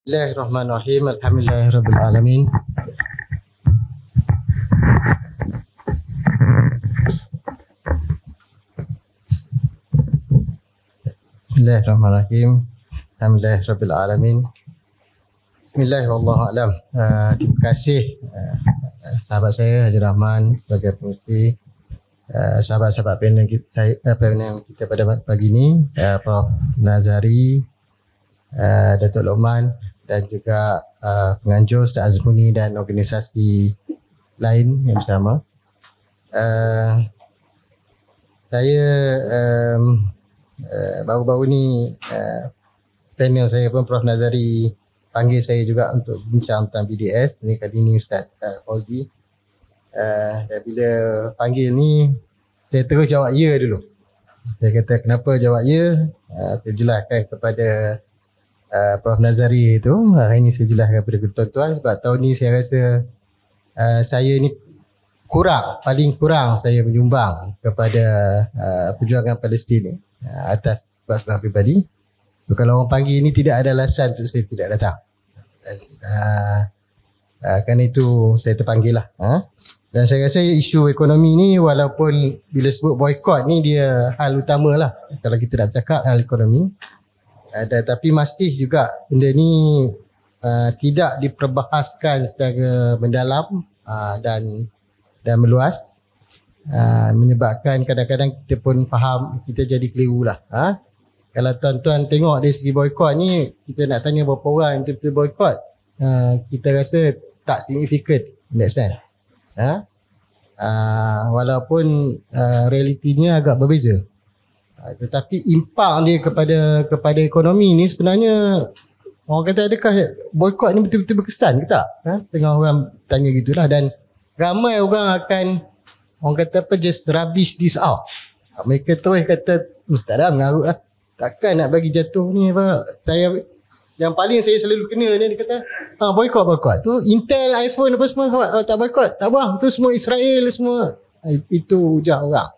Bismillahirrahmanirrahim. Alhamdulillahirabbil alamin. Bismillahirrahmanirrahim. Alhamdulillahirabbil alamin. Bismillah wallahu alam. Terima kasih sahabat saya Haji Rahman sebagai pengurusi, sahabat-sahabat panel kita pada pagi ini, Prof Nazari, Datuk Lokman dan juga penganjur Ustaz Azmuni dan organisasi lain yang bersama. Saya baru-baru ni panel saya pun Prof Nazari panggil saya juga untuk bincang tentang BDS. Ini kali ni Ustaz Fauzi. Dan bila panggil ni saya terus jawab ya dulu. Saya kata kenapa jawab ya, saya jelaskan kepada Prof Nazari itu. Hari ini saya jelaskan kepada tuan-tuan sebab tahun ni saya rasa saya ni paling kurang saya menyumbang kepada perjuangan Palestin ni atas sebab pribadi. Kalau orang panggil ni tidak ada alasan untuk saya tidak datang. Kerana itu saya terpanggil lah. Dan saya rasa isu ekonomi ni walaupun bila sebut boykot ni dia hal utama lah kalau kita nak bercakap hal ekonomi. Tapi masih juga benda ni tidak diperbahaskan secara mendalam dan meluas, menyebabkan kadang-kadang kita pun faham kita jadi keliru lah. Kalau tuan-tuan tengok dari segi boykot ni, kita nak tanya berapa orang yang betul-betul boykot, kita rasa tak signifikan, understand? Walaupun realitinya agak berbeza. Tetapi impak dia kepada ekonomi ni sebenarnya orang kata adakah boykot ni betul-betul berkesan ke tak? Tengah orang tanya gitulah dan ramai orang akan orang kata apa just rubbish this out. Mereka terus kata tak ada mengarut lah. Takkan nak bagi jatuh ni apa. Yang paling saya selalu kena ni dia kata boykot tu Intel, iPhone apa semua tak boykot. Tak buang tu semua Israel semua. Itu hujah orang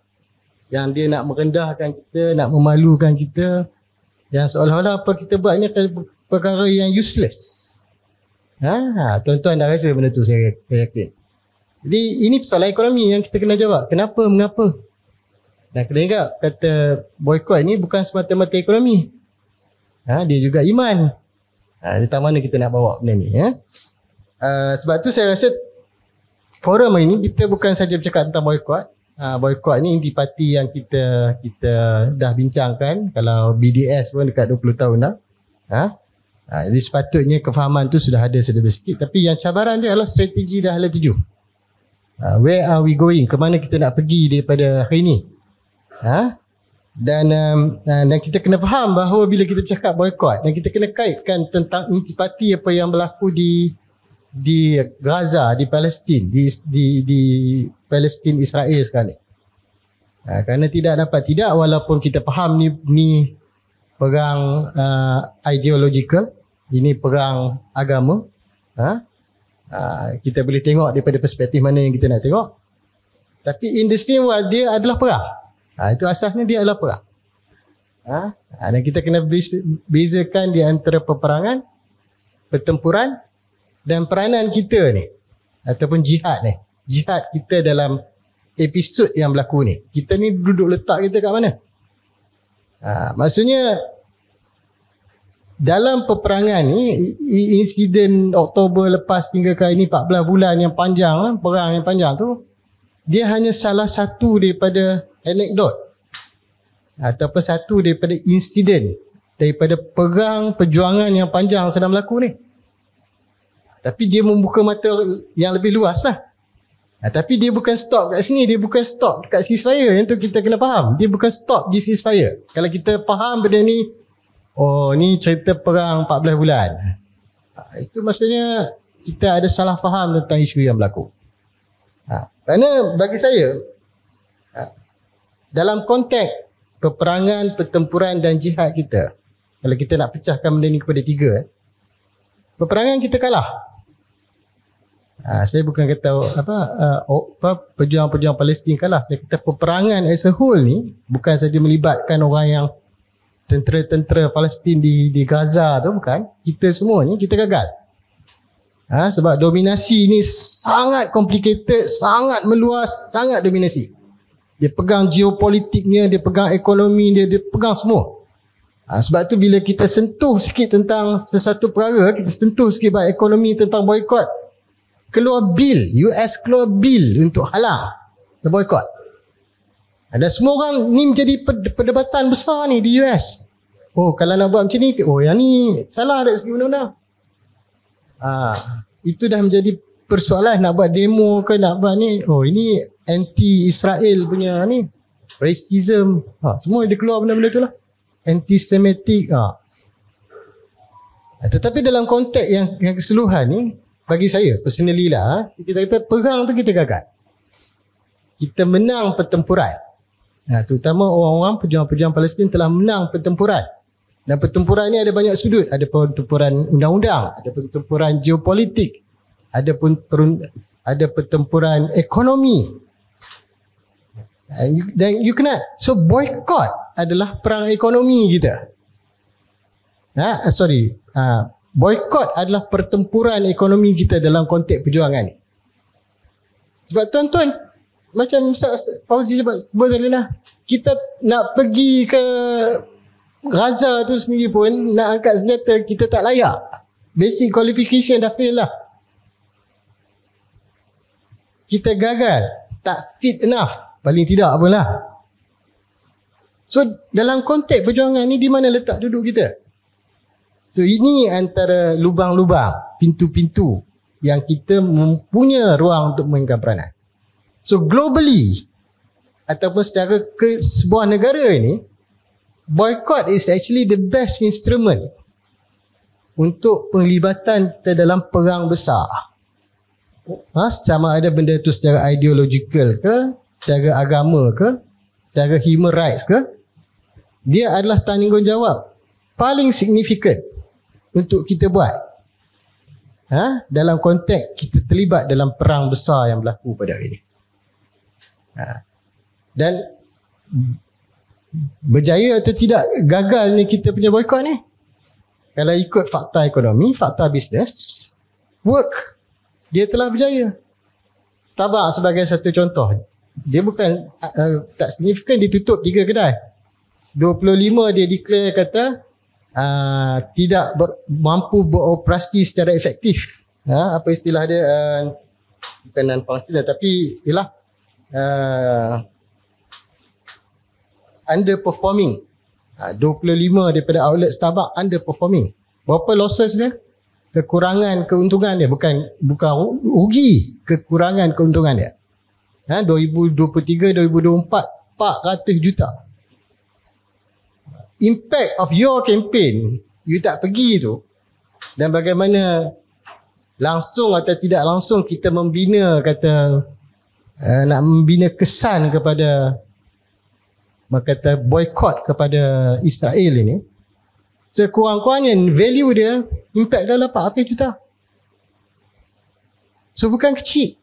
yang dia nak merendahkan kita, nak memalukan kita, yang seolah-olah apa kita buat ni perkara yang useless. Tuan-tuan dah rasa benda tu, saya yakin. Jadi ini persoalan ekonomi yang kita kena jawab. Kenapa, mengapa? Dan kena ingat kata boykot ni bukan semata-mata ekonomi. Dia juga iman. Tentang mana kita nak bawa benda ni. Sebab tu saya rasa forum ini kita bukan saja bercakap tentang boykot. Boykot ni intipati yang kita dah bincangkan. Kalau BDS pun dekat 20 tahun dah. Jadi sepatutnya kefahaman tu sudah ada sedikit sikit. Tapi yang cabaran dia adalah strategi dah hala tuju. Where are we going? Ke mana kita nak pergi daripada hari ni? Dan kita kena faham bahawa bila kita bercakap boykot dan kita kena kaitkan tentang intipati apa yang berlaku di Gaza, di Palestin, di Palestin Israel sekarang ni. Kerana tidak walaupun kita faham ni perang ideological, ini perang agama. Kita boleh tengok daripada perspektif mana yang kita nak tengok. Tapi in the same way dia adalah perang. Itu asasnya dia adalah perang. Dan kita kena bezakan di antara peperangan, pertempuran dan peranan kita ni ataupun jihad ni. Jihad kita dalam episod yang berlaku ni. Kita ni duduk letak kita kat mana? Maksudnya dalam peperangan ni, insiden Oktober lepas hingga kali ni 14 bulan yang panjang, perang yang panjang tu, dia hanya salah satu daripada anekdot ataupun satu daripada insiden daripada perang perjuangan yang panjang sedang berlaku ni. Tapi dia membuka mata yang lebih luas lah. Tapi dia bukan stop kat sini, dia bukan stop kat ceasefire. Yang tu kita kena faham. Dia bukan stop di ceasefire. Kalau kita faham benda ni, ni cerita perang 14 bulan. Itu maksudnya kita ada salah faham tentang isu yang berlaku. Kerana bagi saya, dalam konteks peperangan, pertempuran dan jihad kita, kalau kita nak pecahkan benda ni kepada 3, peperangan kita kalah. Saya bukan kata pejuang-pejuang Palestin kalah. Saya kata peperangan as a whole ni bukan saja melibatkan orang yang tentera-tentera Palestin di Gaza tu, bukan. Kita semua ni kita gagal. Sebab dominasi ni sangat complicated, sangat meluas, sangat dominasi. Dia pegang geopolitiknya, dia pegang ekonomi dia pegang semua. Sebab tu bila kita sentuh sikit tentang sesuatu perkara, kita sentuh sikit bab ekonomi tentang boykot, keluar bil, US keluar bil untuk halang boykot. Dan semua orang ni menjadi perdebatan besar ni di US. Oh, kalau nak buat macam ni, oh yang ni salah dari segi undang-undang. Itu dah menjadi persoalan. Nak buat demo ke nak buat ni, oh ini anti-Israel punya ni, racism, semua dia keluar benda-benda tu lah, anti-Semitic. Tetapi dalam konteks yang keseluruhan ni, bagi saya personally lah, kita kata perang tu kita gagal, kita menang pertempuran. Terutama orang-orang pejuang-pejuang Palestin telah menang pertempuran. Dan pertempuran ni ada banyak sudut. Ada pertempuran undang-undang, ada pertempuran geopolitik, ada pertempuran ekonomi. Dan you kena, so boycott adalah perang ekonomi kita. Boycott adalah pertempuran ekonomi kita dalam konteks perjuangan ni. Sebab tuan-tuan, macam Ustaz Fauzi sebut tadi lah, kita nak pergi ke Gaza tu sendiri pun, nak angkat senjata, kita tak layak. Basic qualification dah fail lah. Kita gagal, tak fit enough, paling tidak apalah. So dalam konteks perjuangan ni, di mana letak duduk kita? So ini antara lubang-lubang, pintu-pintu yang kita mempunyai ruang untuk memainkan peranan. So globally, ataupun secara ke sebuah negara ini, boycott is actually the best instrument untuk penglibatan kita dalam perang besar. Sama ada benda itu secara ideological ke, secara agama ke, secara human rights ke, dia adalah tanggungjawab paling signifikan untuk kita buat dalam konteks kita terlibat dalam perang besar yang berlaku pada hari ini. Dan berjaya atau tidak gagal ni kita punya boykot ni, kalau ikut fakta ekonomi, fakta bisnes, work, dia telah berjaya. Starbucks sebagai satu contoh, dia bukan tak signifikan dia tutup 3 kedai, 25 dia declare kata tidak mampu beroperasi secara efektif. Apa istilah dia, bukan non-functional tapi ialah underperforming. 25 daripada outlet Starbucks underperforming. Berapa losses dia? Kekurangan keuntungan dia, bukan rugi, kekurangan keuntungan dia. 2023 2024 400 juta. Impact of your campaign, you tak pergi tu, dan bagaimana langsung atau tidak langsung kita membina, nak membina kesan kepada, kata boycott kepada Israel ini, sekurang-kurangnya value dia, impact dalam 400 juta. So bukan kecil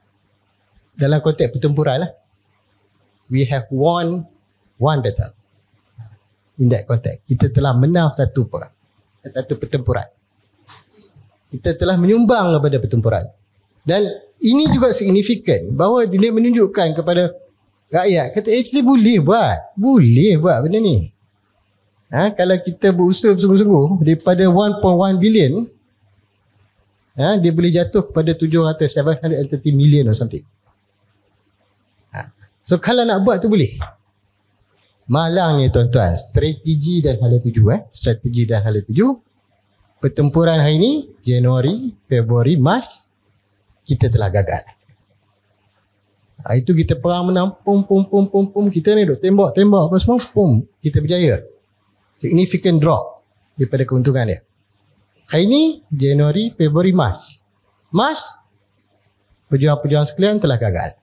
dalam konteks pertempuran lah. We have won one battle. In that context, kita telah menang satu pertempuran. Kita telah menyumbang kepada pertempuran. Dan ini juga signifikan bahawa dia menunjukkan kepada rakyat, kata actually boleh buat benda ni. Kalau kita berusaha bersungguh-sungguh, daripada 1.1 billion, dia boleh jatuh kepada 730 million or something. So kalau nak buat tu boleh. Malang ni tuan-tuan, strategi dan hala tuju. Strategi dan hala tuju. Pertempuran hari ni, Januari, Februari, Mac, kita telah gagal. Itu kita perang menang, pum, kita ni duk tembak apa semua, pum, kita berjaya. Significant drop daripada keuntungan dia. Hari ni, Januari, Februari, Mac, pejuang-pejuang sekalian telah gagal.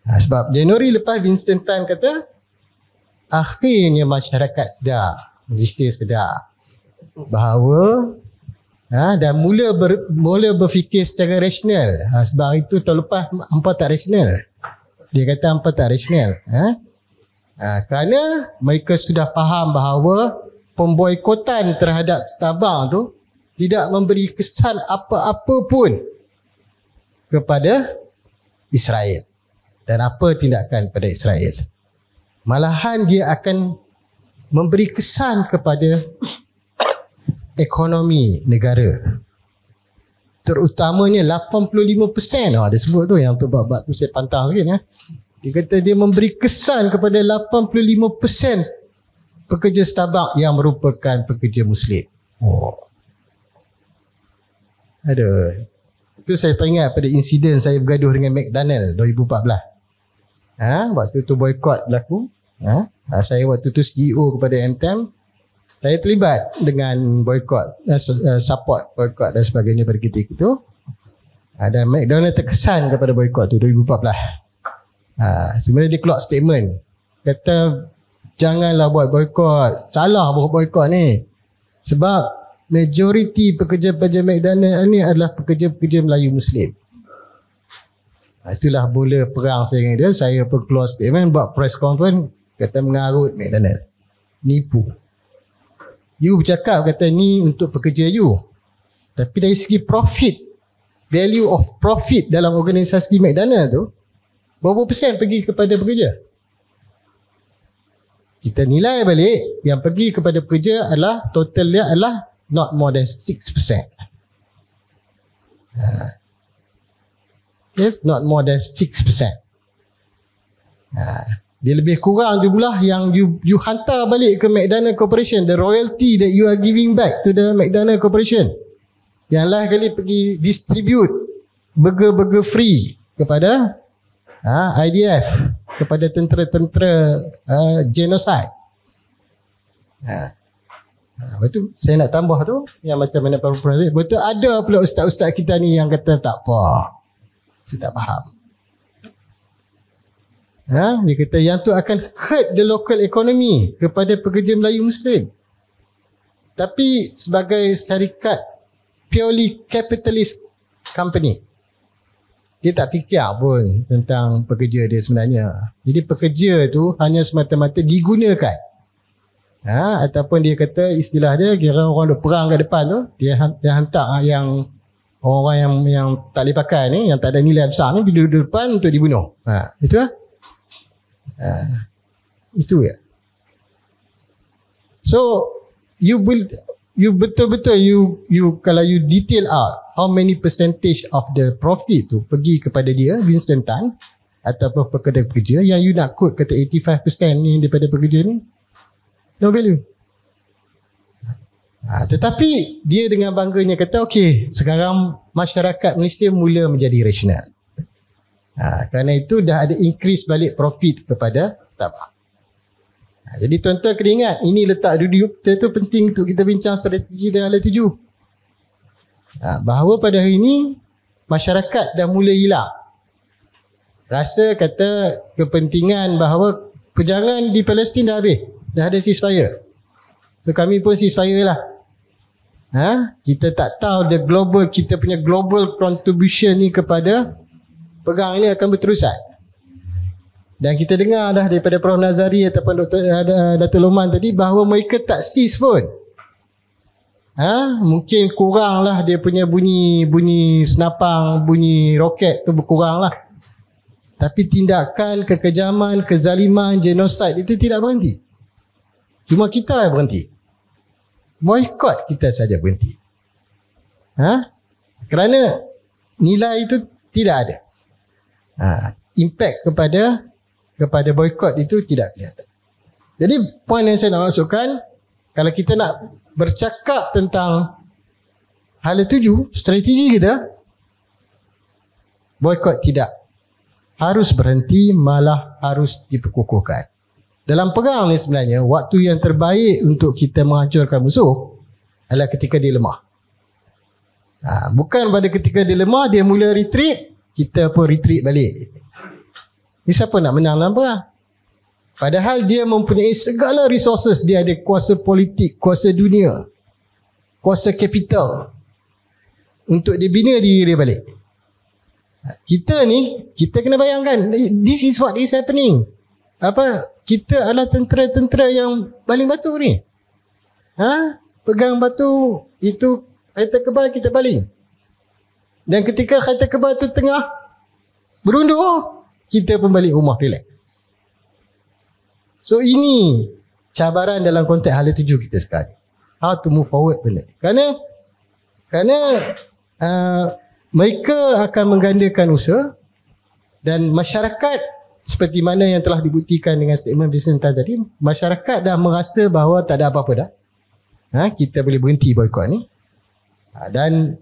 Sebab Januari lepas Winston Tan kata, akhirnya masyarakat sedar, masyarakat sedar bahawa dan mula berfikir secara rasional. Sebab itu tahun lepas hampa tak rasional. Dia kata hampa tak rasional. Kerana mereka sudah faham bahawa pemboikotan terhadap Starbucks tu tidak memberi kesan apa-apa pun kepada Israel dan apa tindakan pada Israel. Malahan dia akan memberi kesan kepada ekonomi negara. Terutamanya 85%. Dia sebut tu yang tu bab tu saya pantang sikit ya. Dia kata dia memberi kesan kepada 85% pekerja Starbucks yang merupakan pekerja Muslim. Aduh. Itu saya teringat pada insiden saya bergaduh dengan McDonald 2014. Waktu tu boykot berlaku. Saya waktu tu CEO kepada MTM. Saya terlibat dengan boykot, support boykot dan sebagainya pada ketika itu. Dan McDonald terkesan kepada boykot tu 2014. Sebenarnya dia keluar statement. Kata janganlah buat boykot. Salah buat boykot ni. Sebab majoriti pekerja-pekerja McDonald ni adalah pekerja-pekerja Melayu Muslim. Itulah bola perang saya dengan dia. Saya pun keluar statement, buat press conference, kata mengarut McDonald. Nipu. You bercakap kata ni untuk pekerja you. Tapi dari segi profit, value of profit dalam organisasi McDonald tu, berapa persen pergi kepada pekerja? Kita nilai balik, yang pergi kepada pekerja adalah, total dia adalah not more than 6%. Not more than 6%. Dia lebih kurang jumlah yang you hantar balik ke McDonald Corporation, the royalty that you are giving back to the McDonald Corporation. Yang lain kali pergi distribute burger-burger free kepada IDF, kepada tentera-tentera genocide. Betul. Saya nak tambah tu yang macam mana perempuan. Betul ada pula ustaz-ustaz kita ni yang kata tak apa. Saya tak faham. Dia kata yang tu akan hurt the local economy kepada pekerja Melayu Muslim. Tapi sebagai syarikat purely capitalist company, dia tak fikir pun tentang pekerja dia sebenarnya. Jadi pekerja tu hanya semata-mata digunakan. Ataupun dia kata istilah dia, kira orang duk perang kat depan tu, dia hantar yang orang-orang yang tak boleh pakai ni, yang tak ada nilai besar ni, dia duduk depan untuk dibunuh. Itu lah. Itu ya. So you betul-betul you kalau you detail out how many percentage of the profit tu pergi kepada dia Winston Tan ataupun pekerja-pekerja, yang you nak quote kata 85% ni daripada pekerja ni, no value. Tetapi dia dengan bangganya kata okey, sekarang masyarakat Malaysia mula menjadi rasional. Kerana itu dah ada increase balik profit kepada Starbucks. Jadi tuan-tuan kena ingat, ini letak duduk kita tu penting untuk kita bincang strategi dan ala tuju. Bahawa pada hari ini masyarakat dah mula hilang rasa kata kepentingan bahawa peperangan di Palestin dah habis, dah ada ceasefire. So kami pun ceasefire lah. Kita tak tahu kita punya global contribution ni kepada perang ini akan berterusan. Dan kita dengar dah daripada Prof Nazari ataupun Dr. Loman tadi bahawa mereka tak cease pun. Mungkin kurang lah dia punya bunyi senapang, bunyi roket tu berkurang lah. Tapi tindakan, kekejaman, kezaliman, genosid itu tidak berhenti. Cuma kita yang berhenti. Boykot kita saja berhenti. Kerana nilai itu tidak ada. Impact kepada boykot itu tidak kelihatan. Jadi poin yang saya nak masukkan, kalau kita nak bercakap tentang hala tuju, strategi kita, boykot tidak harus berhenti, malah harus diperkukuhkan. Dalam perang ni sebenarnya, waktu yang terbaik untuk kita menghancurkan musuh adalah ketika dia lemah. Bukan pada ketika dia lemah, dia mula retreat, kita pun retreat balik. Ni siapa nak menang dalam perang? Padahal dia mempunyai segala resources. Dia ada kuasa politik, kuasa dunia, kuasa kapital untuk dia bina diri dia balik. Kita ni, kita kena bayangkan, this is what is happening. kita adalah tentera-tentera yang baling batu ni. Pegang batu, itu kereta kebal kita baling. Dan ketika kereta kebal tu tengah berundur, kita pun balik rumah relax. So ini cabaran dalam konteks hala tuju kita sekarang. How to move forward benda. Kerana mereka akan menggandakan usaha dan masyarakat, seperti mana yang telah dibuktikan dengan statement Business Times tadi, masyarakat dah merasa bahawa tak ada apa-apa dah. Kita boleh berhenti boykot ni. Dan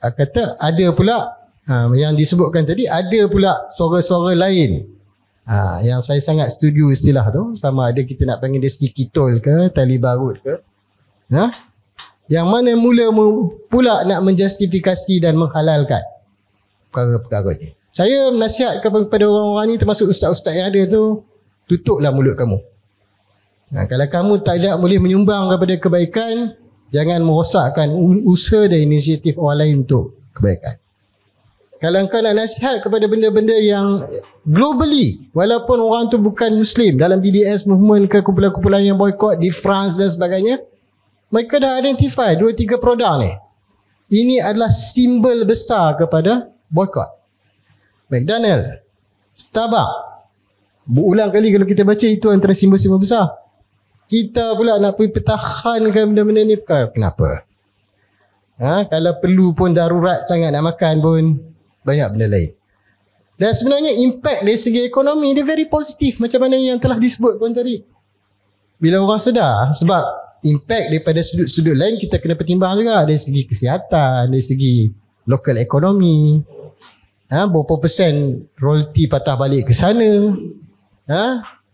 kata ada pula yang disebutkan tadi, ada pula suara-suara lain. Yang saya sangat setuju istilah tu, sama ada kita nak panggil dia sikitol ke, tali barut ke. Yang mana mula pula nak menjustifikasi dan menghalalkan perkara-perkara ni. Saya nasihat kepada orang-orang ni, termasuk ustaz-ustaz yang ada tu, tutuplah mulut kamu. Kalau kamu tidak boleh menyumbang kepada kebaikan, jangan merosakkan usaha dan inisiatif orang lain untuk kebaikan. Kalau kau nak nasihat kepada benda-benda yang globally, walaupun orang tu bukan Muslim, dalam BDS movement ke kumpulan-kumpulan yang boykot di France dan sebagainya, mereka dah identify 2-3 produk ni. Ini adalah simbol besar kepada boykot. McDonald, Starbucks, berulang kali kalau kita baca, itu antara simbol-simbol besar. Kita pula nak pergi pertahankan benda-benda ni. Kenapa? Kalau perlu pun darurat sangat nak makan pun, banyak benda lain. Dan sebenarnya impact dari segi ekonomi dia very positif, macam mana yang telah disebut pun tadi. Bila orang sedar, sebab impact daripada sudut-sudut lain kita kena pertimbang juga, dari segi kesihatan, dari segi local ekonomi, berapa persen royalty patah balik ke sana.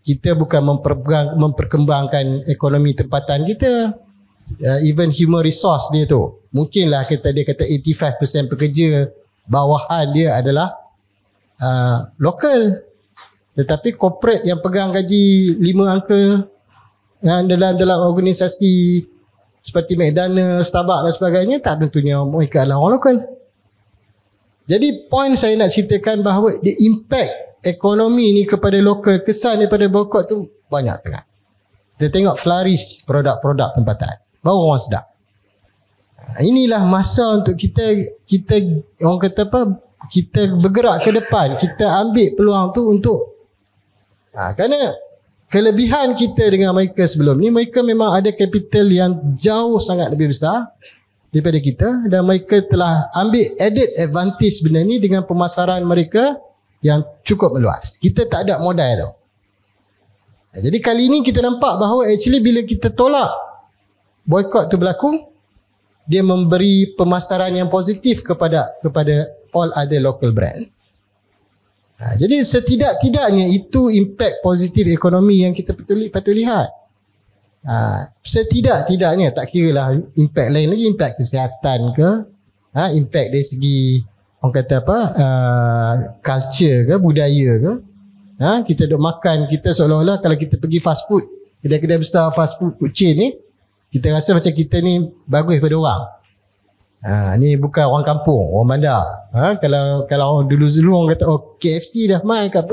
Kita bukan memperkembangkan ekonomi tempatan kita, even human resource dia tu, mungkinlah dia kata 85% pekerja bawahan dia adalah lokal, tetapi corporate yang pegang gaji 5 angka yang dalam organisasi seperti McDonald, Starbucks dan sebagainya, tak tentunya mereka adalah orang lokal. Jadi point saya nak ceritakan bahawa the impact ekonomi ni kepada lokal, kesan daripada boykot tu banyak sangat. Kita tengok flourish produk-produk tempatan, baru orang sedar. Inilah masa untuk kita orang kata kita bergerak ke depan, kita ambil peluang tu untuk kerana kelebihan kita dengan mereka sebelum ni, mereka memang ada capital yang jauh sangat lebih besar daripada kita, dan mereka telah ambil added advantage benda ni dengan pemasaran mereka yang cukup meluas. Kita tak ada modal tu. Jadi kali ni kita nampak bahawa actually bila kita tolak boykot tu berlaku, dia memberi pemasaran yang positif kepada all other local brands. Jadi setidak-tidaknya itu impact positif ekonomi yang kita patut lihat. Setidak-tidaknya, tak kira lah impact lain lagi, impact kesihatan ke, impact dari segi orang kata culture ke, budaya ke. Kita duk makan, kita seolah-olah kalau kita pergi fast food, kedai-kedai besar fast food chain ni, kita rasa macam kita ni bagus pada orang. Ni bukan orang kampung, orang bandar. Kalau dulu-dulu orang kata KFC dah mai kat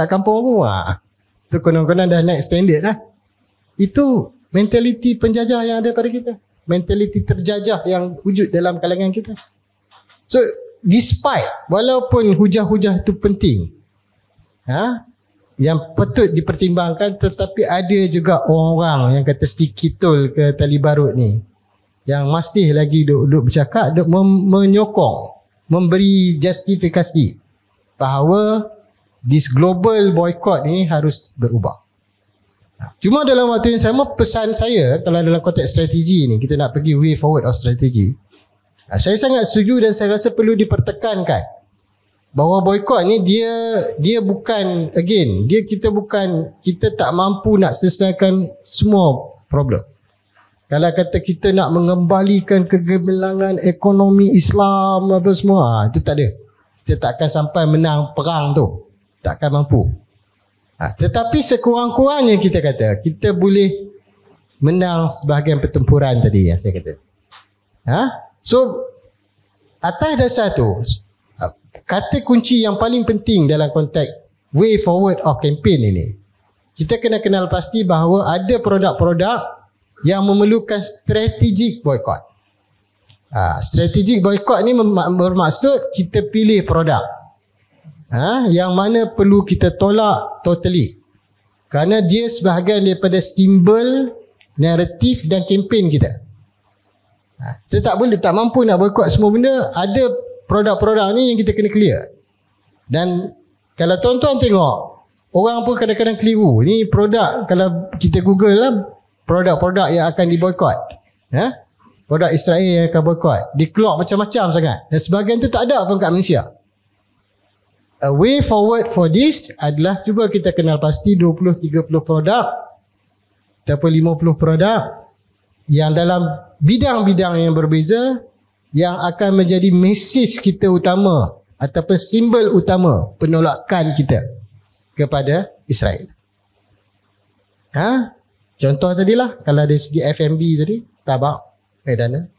kampung aku. Tu konon-konon dah naik standard lah. Itu mentaliti penjajah yang ada pada kita, mentaliti terjajah yang wujud dalam kalangan kita. So despite, walaupun hujah-hujah itu penting, yang patut dipertimbangkan, tetapi ada juga orang-orang yang kata stikitul ke tali barut ni, yang masih lagi duk bercakap, duk menyokong, memberi justifikasi bahawa this global boycott ni harus berubah. Cuma dalam waktu yang sama, pesan saya, kalau dalam konteks strategi ni, kita nak pergi way forward of strategi, saya sangat setuju dan saya rasa perlu dipertekankan bahawa boykot ni dia bukan, again, kita tak mampu nak selesaikan semua problem. Kalau kata kita nak mengembalikan kegemilangan ekonomi Islam apa semua, itu tak ada. Kita tak akan sampai menang perang tu, tak akan mampu. Tetapi sekurang-kurangnya kita kata kita boleh menang sebahagian pertempuran tadi yang saya kata. So atas dasar tu, kata kunci yang paling penting dalam konteks way forward of campaign ini, kita kena kenal pasti bahawa ada produk-produk yang memerlukan strategic boycott. Strategic boycott ni bermaksud kita pilih produk yang mana perlu kita tolak totally, kerana dia sebahagian daripada simbol, naratif dan kempen kita. Kita tak mampu nak boycott semua benda. Ada produk-produk ni yang kita kena clear. Dan kalau tuan-tuan tengok, orang pun kadang-kadang keliru. Ni produk, kalau kita google lah, produk-produk yang akan diboykot, produk Israel yang akan boykot, dia keluar macam-macam sangat. Dan sebahagian tu tak ada pun kat Malaysia. A way forward for this adalah cuba kita kenal pasti 20-30 produk ataupun 50 produk yang dalam bidang-bidang yang berbeza, yang akan menjadi mesej kita utama ataupun simbol utama penolakan kita kepada Israel. Contoh tadilah, kalau dari segi F&B tadi, Starbucks, McDonald's.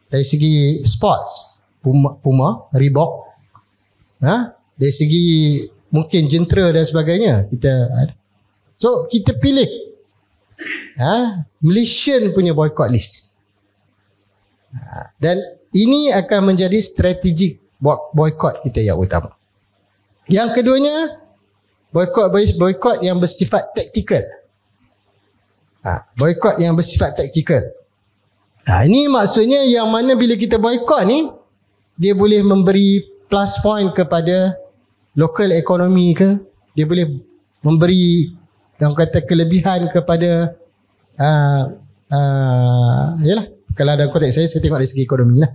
Dari segi sports, Puma, Reebok. Dari segi mungkin jentera dan sebagainya, kita ada. So kita pilih Malaysian punya boycott list. Dan ini akan menjadi strategik boycott kita yang utama. Yang keduanya, boycott yang bersifat taktikal. Boycott yang bersifat taktikal. Ini maksudnya yang mana bila kita boycott ni, dia boleh memberi plus point kepada local ekonomi ke, dia boleh memberi yang kata kelebihan kepada yalah, kalau dalam konteks saya tengok dari segi ekonomi lah.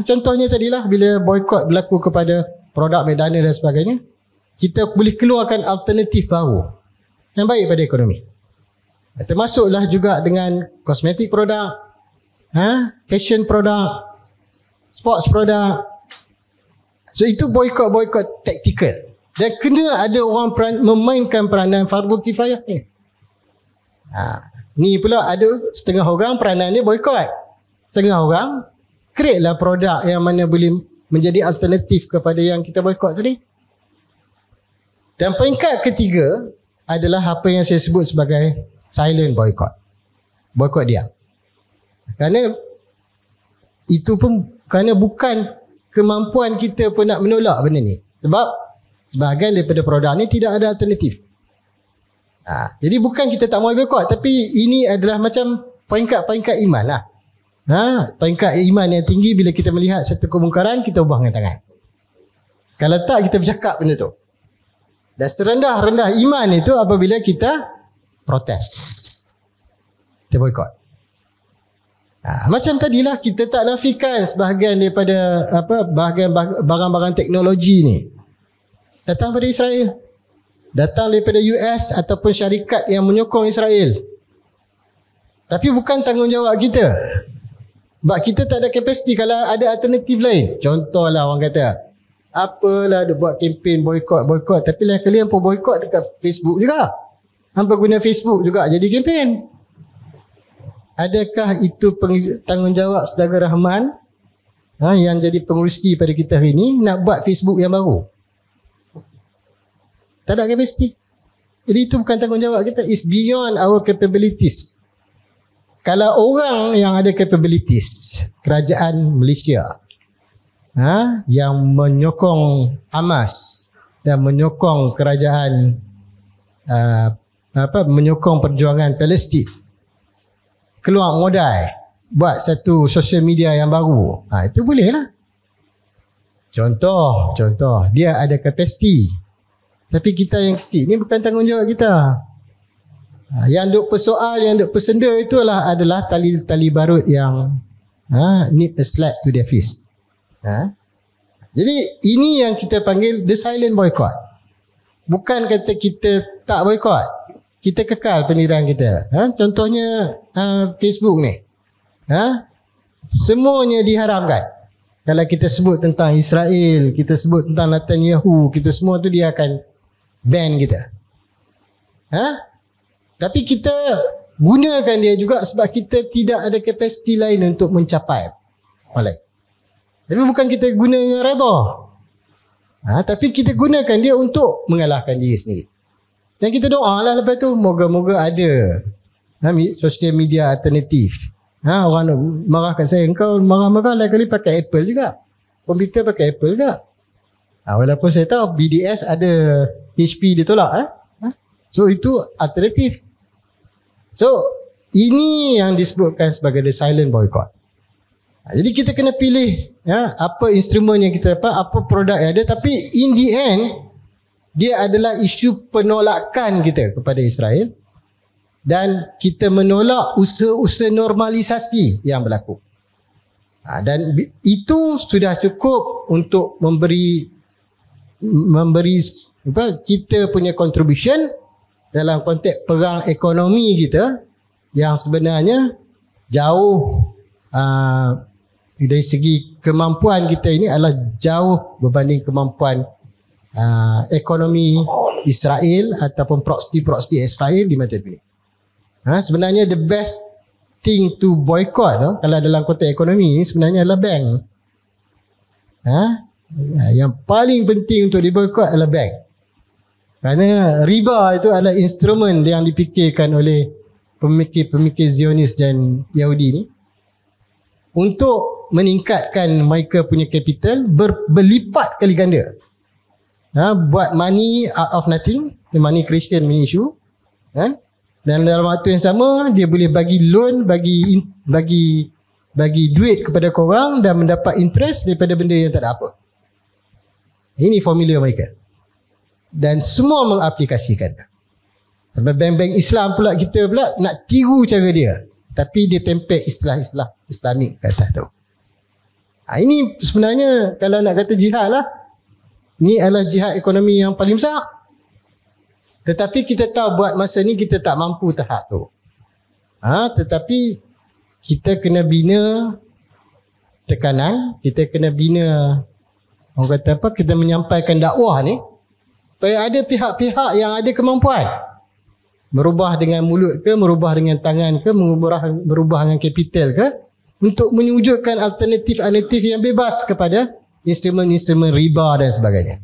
Contohnya tadilah, bila boycott berlaku kepada produk McDonald's dan sebagainya, kita boleh keluarkan alternatif baru yang baik pada ekonomi. Termasuklah juga dengan kosmetik produk, fashion produk, sports produk. So itu boycott taktikal. Dan kena ada orang memainkan peranan fardu kifayah ni. Ni pula ada setengah orang peranan dia boycott, setengah orang create lah produk yang mana boleh menjadi alternatif kepada yang kita boycott tadi. Dan peringkat ketiga adalah apa yang saya sebut sebagai silent boycott. Boycott diam. Kerana itu pun kerana bukan kemampuan kita pun nak menolak benda ni. Sebab sebahagian daripada produk ni tidak ada alternatif. Jadi bukan kita tak mau boycott, tapi ini adalah macam peringkat-peringkat iman lah. Peringkat iman yang tinggi, bila kita melihat satu kemungkaran, kita ubah dengan tangan. Kalau tak, kita bercakap benda tu. Dan serendah-rendah iman itu apabila kita protes, kita boycott. Macam tadilah, kita tak nafikan sebahagian daripada bahagian barang-barang teknologi ni datang dari Israel, datang daripada US ataupun syarikat yang menyokong Israel. Tapi bukan tanggungjawab kita, sebab kita tak ada kapasiti. Kalau ada alternatif lain, contohlah orang kata, apalah dia buat kempen boycott, tapi lain kali hampa boycott dekat Facebook juga, hampa guna Facebook juga jadi kempen. Adakah itu tanggungjawab Saudara Rahman yang jadi pengurusi pada kita hari ini nak buat Facebook yang baru? Tak ada kapasiti. Jadi itu bukan tanggungjawab kita. It's beyond our capabilities. Kalau orang yang ada capabilities, kerajaan Malaysia yang menyokong Hamas dan menyokong kerajaan menyokong perjuangan Palestin, keluar modal buat satu social media yang baru, itu boleh lah. Contoh dia ada kapasiti, tapi kita yang kecil ni bukan tanggungjawab kita. Yang duk persoal, yang duk persenda adalah tali barut yang need a slap to their fist. Jadi ini yang kita panggil the silent boycott. Bukan kata kita tak boycott, kita kekal pendirian kita. Contohnya Facebook ni, semuanya diharamkan. Kalau kita sebut tentang Israel, kita sebut tentang Netanyahu, kita semua tu dia akan ban kita. Tapi kita gunakan dia juga sebab kita tidak ada kapasiti lain untuk mencapai orang lain. Tapi bukan kita guna yang redha. Tapi kita gunakan dia untuk mengalahkan diri sendiri. Dan kita doa lah lepas tu, moga-moga ada social media alternatif. Orang nak marahkan saya, engkau marah-marah lain kali pakai Apple juga, komputer pakai Apple juga. Walaupun saya tahu BDS ada HP dia tolak. So itu alternatif. So ini yang disebutkan sebagai the silent boycott. Jadi kita kena pilih apa instrumen yang kita dapat, apa produk yang ada. Tapi in the end, dia adalah isu penolakan kita kepada Israel. Dan kita menolak usaha-usaha normalisasi yang berlaku. Dan itu sudah cukup untuk memberi kita punya contribution dalam konteks perang ekonomi kita yang sebenarnya jauh dari segi kemampuan kita ini adalah jauh berbanding kemampuan ekonomi Israel ataupun proksi-proksi Israel di mata dunia. Sebenarnya the best thing to boycott kalau dalam konteks ekonomi ini sebenarnya adalah bank. Yang paling penting untuk diboykot adalah bank. Kerana riba itu adalah instrumen yang dipikirkan oleh pemikir-pemikir Zionis dan Yahudi ni untuk meningkatkan mereka punya capital berlipat kali ganda. Buat money out of nothing, the money creation punya issue. Dan dalam waktu yang sama dia boleh bagi loan, bagi duit kepada korang dan mendapat interest daripada benda yang tak ada apa. Ini formula mereka. Dan semua mengaplikasikan. Sampai bank-bank Islam pula, kita pula nak tiru cara dia, tapi dia tempel istilah-istilah Islamik kat atas tu. Ini sebenarnya kalau nak kata jihad lah, ni adalah jihad ekonomi yang paling besar. Tetapi kita tahu buat masa ni kita tak mampu tahap tu. Tetapi kita kena bina tekanan, kita kena bina, orang kata apa, kita menyampaikan dakwah ni supaya ada pihak-pihak yang ada kemampuan merubah dengan mulut ke, merubah dengan tangan ke, merubah dengan kapital ke, untuk mewujudkan alternatif-alternatif yang bebas kepada instrumen-instrumen riba dan sebagainya.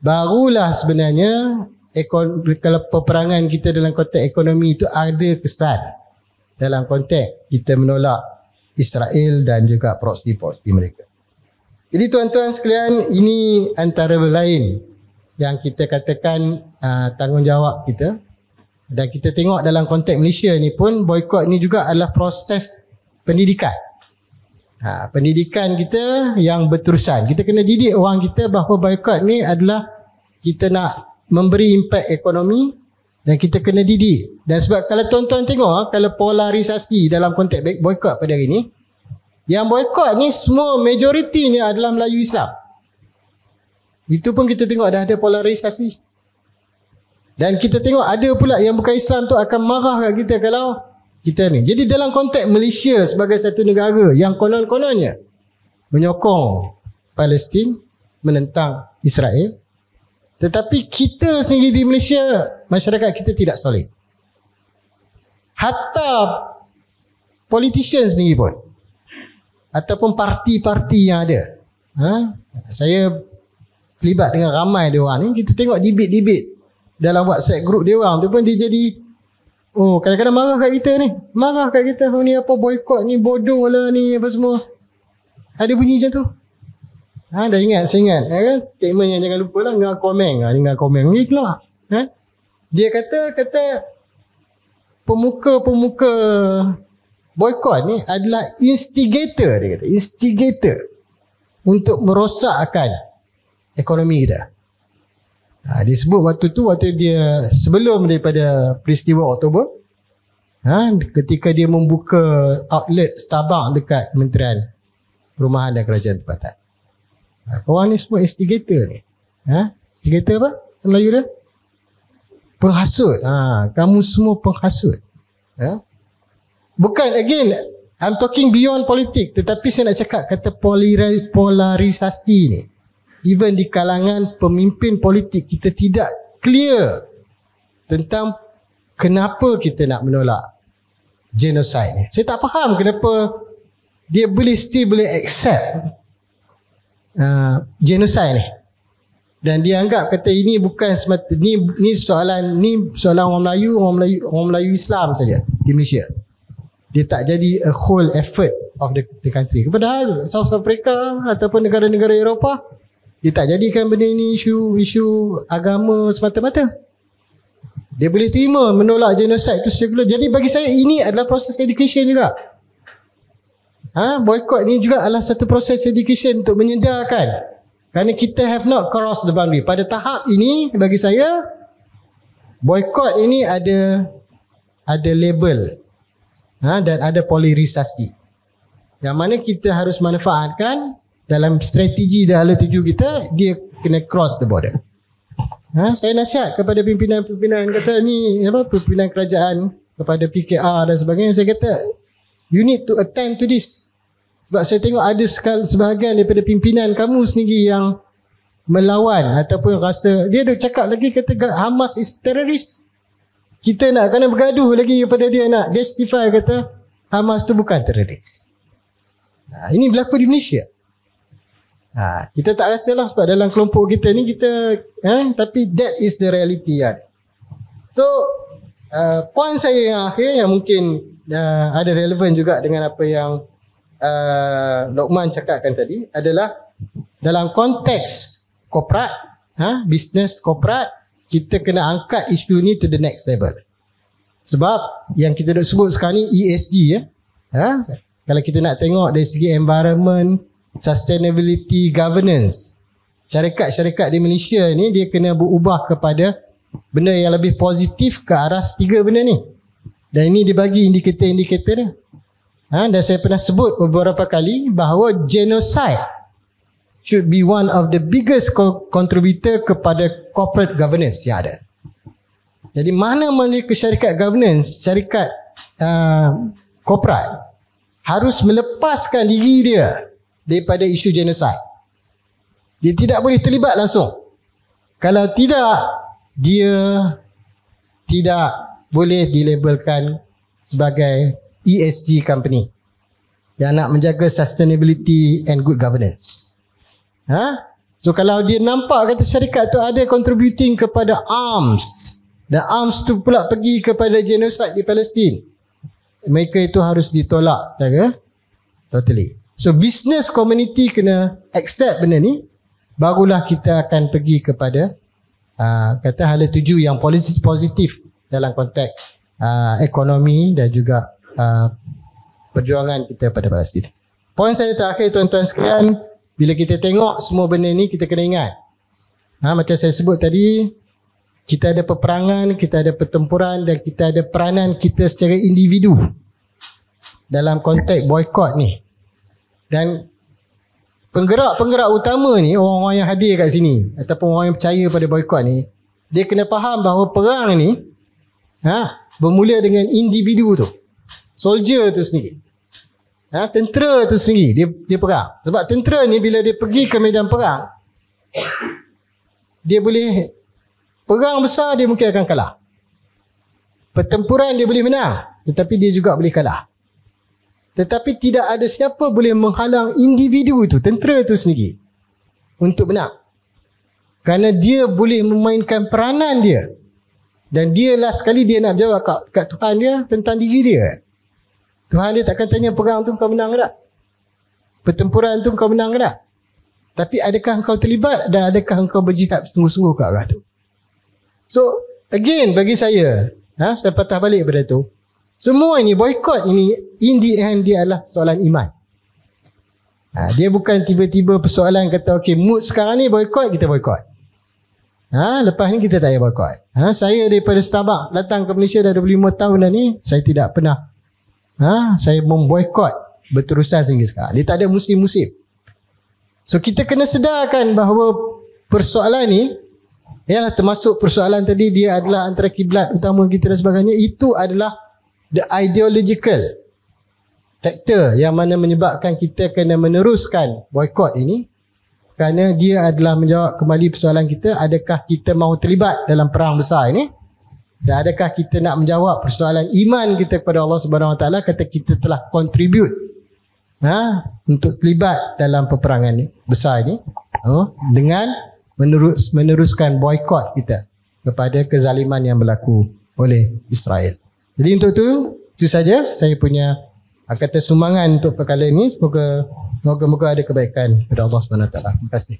Barulah sebenarnya kalau peperangan kita dalam konteks ekonomi itu ada kesan dalam konteks kita menolak Israel dan juga proksi-proksi mereka. Jadi tuan-tuan sekalian, ini antara lain yang kita katakan tanggungjawab kita. Dan kita tengok dalam konteks Malaysia ni pun, boykot ni juga adalah proses pendidikan. Pendidikan kita yang berterusan. Kita kena didik orang kita bahawa boykot ni adalah kita nak memberi impak ekonomi dan kita kena didik. Dan sebab kalau tuan-tuan tengok, kalau polarisasi dalam konteks boykot pada hari ni, yang boykot ni semua majoritinya adalah Melayu Islam. Itu pun kita tengok dah ada polarisasi. Dan kita tengok ada pula yang bukan Islam tu akan marah kat kita kalau kita ni. Jadi dalam konteks Malaysia sebagai satu negara yang konon-kononnya menyokong Palestin, menentang Israel, tetapi kita sendiri di Malaysia, masyarakat kita tidak solid. Hatta politicians sendiri pun, ataupun parti-parti yang ada. Saya terlibat dengan ramai dia orang ni, kita tengok debate-debate dalam WhatsApp group dia orang tu pun dia jadi, kadang-kadang marah kat kita ni. Marah kat kita, ni apa boykot ni, bodoh lah ni, apa semua. Ada bunyi macam tu. Dah ingat, saya ingat kan? Statement yang jangan lupa lah, dengan komen ni keluar. Dia kata pemuka-pemuka boykot ni adalah instigator, dia kata instigator untuk merosakkan ekonomi kita. Dia sebut waktu dia sebelum daripada peristiwa Oktober, ketika dia membuka outlet Starbucks dekat Kementerian Perumahan dan Kerajaan Tempatan. Korang ni semua instigator ni. Instigator apa? Melayu dia? Penghasut. Kamu semua penghasut. Bukan, again, I'm talking beyond politik, tetapi saya nak cakap kata polarisasi ni. Even di kalangan pemimpin politik, kita tidak clear tentang kenapa kita nak menolak genocide ni. Saya tak faham kenapa dia still boleh accept genocide ni. Dan dia anggap kata ini bukan semata, ni soalan orang Melayu Islam saja di Malaysia. Dia tak jadi a whole effort of the country. Padahal South Africa ataupun negara-negara Eropah, dia tak jadikan benda ini isu agama semata-mata. Dia boleh terima menolak genocide itu sekular. Jadi bagi saya ini adalah proses education juga. Boycott ni juga adalah satu proses education untuk menyedarkan. Kerana kita have not crossed the boundary. Pada tahap ini bagi saya boycott ini ada label dan ada polarisasi. Yang mana kita harus manfaatkan dalam strategi dalam tuju kita, dia kena cross the border. Saya nasihat kepada pimpinan-pimpinan kata ni pimpinan kerajaan, kepada PKR dan sebagainya, saya kata you need to attend to this. Sebab saya tengok ada sebahagian daripada pimpinan kamu sendiri yang melawan ataupun rasa, dia duk cakap lagi kata Hamas is terrorist. Kita nak kena bergaduh lagi kepada dia, nak justify kata Hamas tu bukan teroris. Ini berlaku di Malaysia. Kita tak rasa lah sebab dalam kelompok kita ni kita tapi that is the reality kan. So point saya yang akhir yang mungkin ada relevan juga dengan apa yang Lokman cakapkan tadi adalah dalam konteks korporat, bisnes korporat, kita kena angkat isu ni to the next level. Sebab yang kita nak sebut sekarang ni ESG kalau kita nak tengok dari segi environment, sustainability, governance, syarikat-syarikat di Malaysia ni dia kena berubah kepada benda yang lebih positif ke arah 3 benda ni. Dan ini dibagi indikator-indikator dia. Dan saya pernah sebut beberapa kali bahawa genocide should be one of the biggest contributor kepada corporate governance yang ada. Jadi mana-mana syarikat governance, syarikat korporat harus melepaskan diri dia daripada isu genocide. Dia tidak boleh terlibat langsung. Kalau tidak, dia tidak boleh dilabelkan sebagai ESG company yang nak menjaga sustainability and good governance. So kalau dia nampak kata syarikat tu ada contributing kepada arms, dan arms tu pula pergi kepada genocide di Palestin, mereka itu harus ditolak secara totally. So business community kena accept benda ni, barulah kita akan pergi kepada kata hala tuju yang positif dalam konteks ekonomi dan juga perjuangan kita pada Palestin. Poin saya terakhir tuan-tuan sekalian, bila kita tengok semua benda ni kita kena ingat, macam saya sebut tadi, kita ada peperangan, kita ada pertempuran dan kita ada peranan kita secara individu dalam konteks boykot ni. Dan penggerak-penggerak utama ni, orang-orang yang hadir kat sini ataupun orang yang percaya pada boykot ni, dia kena faham bahawa perang ni bermula dengan individu tu, soldier tu sendiri, tentera tu sendiri, dia perang. Sebab tentera ni bila dia pergi ke medan perang, dia boleh perang besar, dia mungkin akan kalah. Pertempuran dia boleh menang, tetapi dia juga boleh kalah. Tetapi tidak ada siapa boleh menghalang individu itu, tentera itu sendiri, untuk menang. Kerana dia boleh memainkan peranan dia. Dan dia last sekali dia nak jawab kat Tuhan dia tentang diri dia. Tuhan dia takkan tanya perang tu kau menang ke tak? Pertempuran tu kau menang ke tak? Tapi adakah engkau terlibat dan adakah engkau berjihad sungguh-sungguh ke arah tu? So again bagi saya, saya patah balik pada tu, semua ini boykot ini in the end dia adalah soalan iman. Dia bukan tiba-tiba persoalan kata okey mood sekarang ni boykot, kita boykot. Lepas ni kita tak payah boykot. Saya daripada Starbucks datang ke Malaysia dah 25 tahun dah ni, saya tidak pernah saya memboykot berterusan sehingga sekarang. Dia tak ada musim-musim. So kita kena sedarkan bahawa persoalan ni ialah termasuk persoalan tadi, dia adalah antara kiblat utama kita dan sebagainya. Itu adalah the ideological factor yang mana menyebabkan kita kena meneruskan boykot ini. Kerana dia adalah menjawab kembali persoalan kita, adakah kita mahu terlibat dalam perang besar ini, dan adakah kita nak menjawab persoalan iman kita kepada Allah Subhanahu Wa Taala, kata kita telah contribute untuk terlibat dalam peperangan besar ini dengan meneruskan boikot kita kepada kezaliman yang berlaku oleh Israel. Jadi untuk itu saja saya punya kata sumbangan untuk perkara ini. Moga ada kebaikan kepada Allah SWT. Terima kasih.